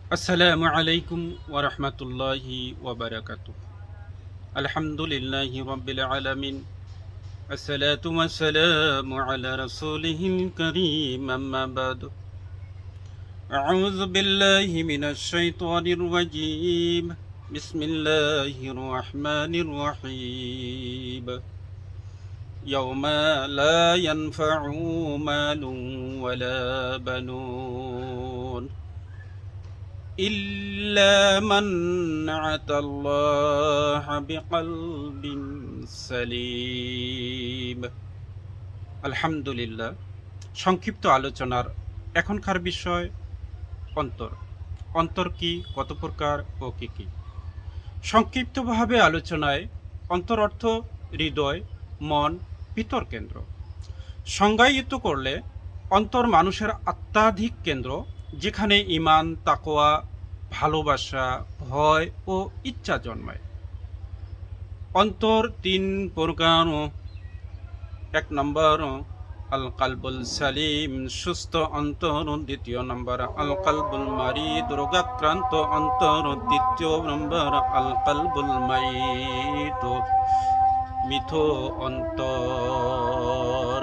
আসসালামু আলাইকুম ওয়া রাহমাতুল্লাহি ওয়া বারাকাতুহু। আলহামদুলিল্লাহি রাব্বিল আলামিন। আসসালাতু ওয়াসসালামু আলা রাসূলিহিল কারীম, আম্মা বা'দু। আউযু বিল্লাহি মিনাশ শাইতানির রাজীম। বিসমিল্লাহির রাহমানির রাহিম। ইয়াওমা লা ইয়ানফা'ু মালুন ওয়ালা বানুন ইল্লা মান আতাল্লাহ বিকলবিন সালিম। আলহামদুলিল্লাহ। সংক্ষিপ্ত আলোচনার এখনকার বিষয় অন্তর। অন্তর কি, কত প্রকার ও কি কি? সংক্ষিপ্তভাবে আলোচনায় অন্তর অর্থ হৃদয়, মন, ভিতর কেন্দ্র। সংজ্ঞায়িত করলে অন্তর মানুষের আত্মাধিক কেন্দ্র, যেখানে ঈমান, তাকওয়া, ভালোবাসা, ভয় ও ইচ্ছা জন্মায়। অন্তর তিন প্রকার। এক নম্বর আল কালবুল সালিম, সুস্থ অন্তর। দ্বিতীয় নম্বর আল কালবুল মারিদ, রোগাক্রান্ত অন্তর। তৃতীয় নম্বর আল কালবুল মাইত, মৃত অন্তর।